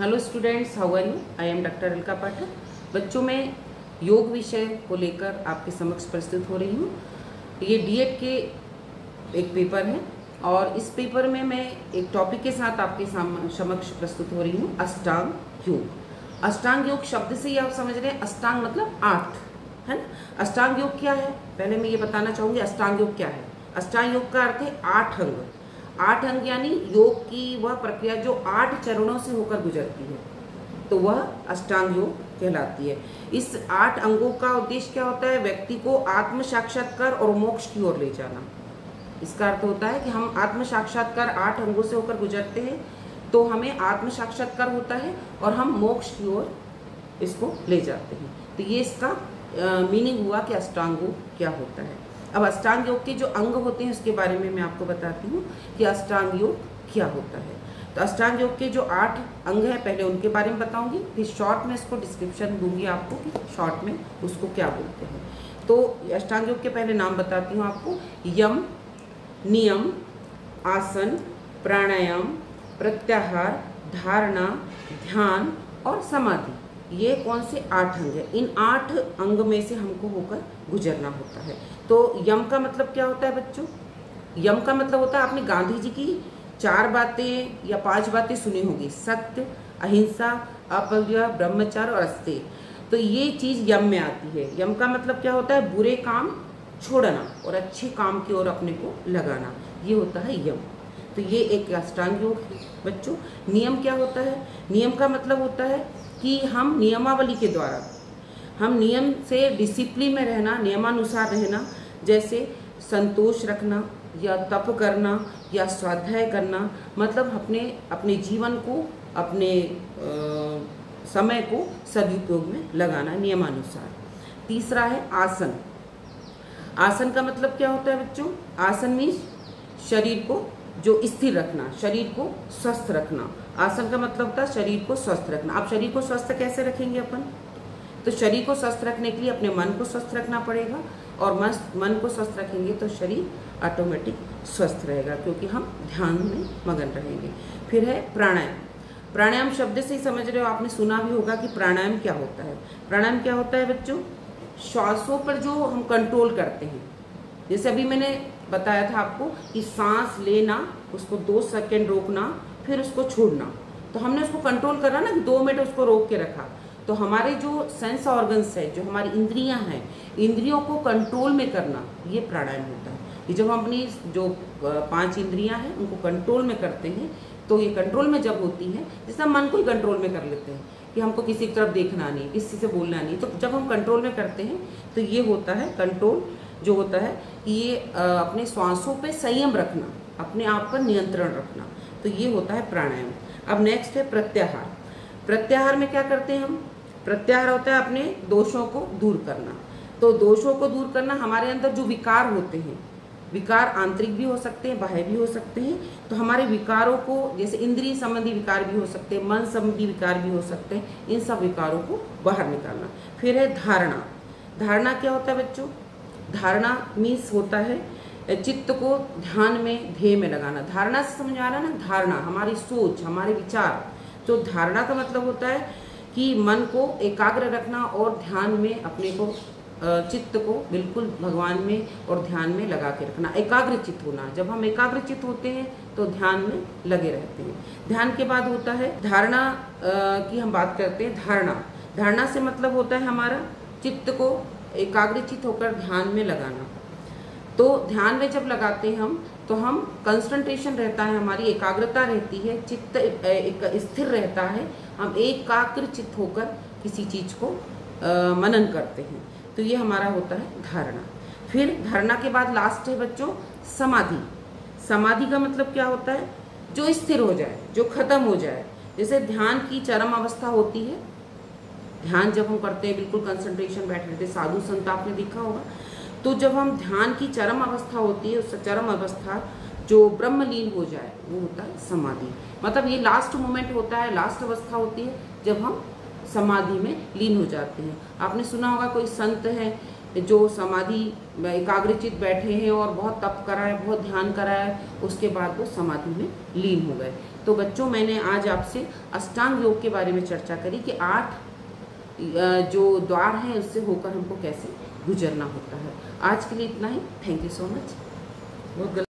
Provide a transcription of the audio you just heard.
Hello students, how are you? I am doctor Alka Pathak. बच्चों में योग विषय को लेकर आपके समक्ष प्रस्तुत हो रही हूँ। ये डीएड के एक पेपर है और इस पेपर में मैं एक टॉपिक के साथ आपके समक्ष प्रस्तुत हो रही हूँ, अष्टांग योग। अष्टांग योग शब्द से ही आप समझ रहे हैं, अष्टांग मतलब 8 है ना। अष्टांग योग क्या है, पहले मैं ये बताना चाहूँगी अष्टांग योग क्या है। अष्टांग योग का अर्थ है 8 अंग। 8 अंग यानी योग की वह प्रक्रिया जो 8 चरणों से होकर गुजरती है, तो वह अष्टांग योग कहलाती है। इस 8 अंगों का उद्देश्य क्या होता है? व्यक्ति को आत्म साक्षात्कार और मोक्ष की ओर ले जाना। इसका अर्थ होता है कि हम आत्म साक्षात्कार 8 अंगों से होकर गुजरते हैं तो हमें आत्म साक्षात्कार होता है और हम मोक्ष की ओर इसको ले जाते हैं। तो ये इसका मीनिंग हुआ कि अष्टांग योग क्या होता है। अब अष्टांग योग के जो अंग होते हैं उसके बारे में मैं आपको बताती हूँ कि अष्टांग योग क्या होता है। तो अष्टांग योग के जो 8 अंग हैं, पहले उनके बारे में बताऊंगी, फिर शॉर्ट में इसको डिस्क्रिप्शन दूंगी आपको कि शॉर्ट में उसको क्या बोलते हैं। तो अष्टांग योग के पहले नाम बताती हूँ आपको। यम, नियम, आसन, प्राणायाम, प्रत्याहार, धारणा, ध्यान और समाधि, ये कौन से 8 अंग हैं? इन 8 अंग में से हमको होकर गुजरना होता है। तो यम का मतलब क्या होता है बच्चों? यम का मतलब होता है, आपने गांधी जी की 4 बातें या 5 बातें सुनी होगी, सत्य, अहिंसा, अपव्यय, ब्रह्मचर्य और अस्तेय। तो ये चीज़ यम में आती है। यम का मतलब क्या होता है? बुरे काम छोड़ना और अच्छे काम की ओर अपने को लगाना, ये होता है यम। तो ये एक अष्टांग योग है बच्चों। नियम क्या होता है? नियम का मतलब होता है कि हम नियमावली के द्वारा, हम नियम से डिसिप्लिन में रहना, नियमानुसार रहना, जैसे संतोष रखना या तप करना या स्वाध्याय करना, मतलब अपने जीवन को, अपने समय को सदुपयोग में लगाना नियमानुसार। तीसरा है आसन। आसन का मतलब क्या होता है बच्चों? आसन मीन्स शरीर को जो स्थिर रखना, शरीर को स्वस्थ रखना। आसन का मतलब होता है शरीर को स्वस्थ रखना। आप शरीर को स्वस्थ कैसे रखेंगे अपन? तो शरीर को स्वस्थ रखने के लिए अपने मन को स्वस्थ रखना पड़ेगा, और मन को स्वस्थ रखेंगे तो शरीर ऑटोमेटिक स्वस्थ रहेगा, क्योंकि हम ध्यान में मगन रहेंगे। फिर है प्राणायाम। प्राणायाम शब्द से ही समझ रहे हो, आपने सुना भी होगा कि प्राणायाम क्या होता है। प्राणायाम क्या होता है बच्चों? श्वासों पर जो हम कंट्रोल करते हैं। जैसे अभी मैंने बताया था आपको कि सांस लेना, उसको 2 सेकंड रोकना, फिर उसको छोड़ना। तो हमने उसको कंट्रोल करा ना कि 2 मिनट उसको रोक के रखा। तो हमारे जो सेंस ऑर्गन्स है, जो हमारी इंद्रियां हैं, इंद्रियों को कंट्रोल में करना, ये प्राणायाम होता है। ये जब हम अपनी जो 5 इंद्रियां हैं उनको कंट्रोल में करते हैं, तो ये कंट्रोल में जब होती है, जैसे हम मन को ही कंट्रोल में कर लेते हैं कि हमको किसी की तरफ देखना नहीं, किसी से बोलना नहीं, तो जब हम कंट्रोल में करते हैं तो ये होता है कंट्रोल, जो होता है कि ये अपने श्वासों पे संयम रखना, अपने आप पर नियंत्रण रखना, तो ये होता है प्राणायाम। अब नेक्स्ट है प्रत्याहार। प्रत्याहार में क्या करते हैं हम? प्रत्याहार होता है अपने दोषों को दूर करना। तो दोषों को दूर करना, हमारे अंदर जो विकार होते हैं, विकार आंतरिक भी हो सकते हैं, बाह्य भी हो सकते हैं, तो हमारे विकारों को, जैसे इंद्रिय संबंधी विकार भी हो सकते हैं, मन संबंधी विकार भी हो सकते हैं, इन सब विकारों को बाहर निकालना। फिर है धारणा। धारणा क्या होता है बच्चों? धारणा मीन्स होता है चित्त को ध्यान में, ध्येय में लगाना। धारणा से समझ आ रहा है ना? धारणा हमारी सोच, हमारे विचार। तो धारणा का मतलब होता है कि मन को एकाग्र रखना और ध्यान में अपने को, चित्त को बिल्कुल भगवान में और ध्यान में लगा के रखना, एकाग्र चित्त होना। जब हम एकाग्र चित्त होते हैं तो ध्यान में लगे रहते हैं। ध्यान के बाद होता है धारणा की हम बात करते हैं। धारणा, धारणा से मतलब होता है हमारा चित्त को एकाग्रचित होकर ध्यान में लगाना। तो ध्यान में जब लगाते हैं हम, तो हम कंसंट्रेशन रहता है, हमारी एकाग्रता रहती है, चित्त एक स्थिर रहता है, हम एकाग्रचित होकर किसी चीज को मनन करते हैं। तो ये हमारा होता है धारणा। फिर धारणा के बाद लास्ट है बच्चों समाधि। समाधि का मतलब क्या होता है? जो स्थिर हो जाए, जो खत्म हो जाए। जैसे ध्यान की चरम अवस्था होती है, ध्यान जब हम करते हैं बिल्कुल कंसंट्रेशन बैठ रहते, साधु संत आपने देखा होगा। तो जब हम ध्यान की चरम अवस्था होती है, उस चरम अवस्था जो ब्रह्मलीन हो जाए, वो होता है समाधि। मतलब ये लास्ट मोमेंट होता है, लास्ट अवस्था होती है जब हम समाधि में लीन हो जाते हैं। आपने सुना होगा कोई संत है जो समाधि एकाग्रचित बैठे हैं और बहुत तप करा है, बहुत ध्यान करा है, उसके बाद वो समाधि में लीन हो गए। तो बच्चों, मैंने आज आपसे अष्टांग योग के बारे में चर्चा करी कि 8 जो द्वार हैं उससे होकर हमको कैसे गुजरना होता है। आज के लिए इतना ही। Thank you so much.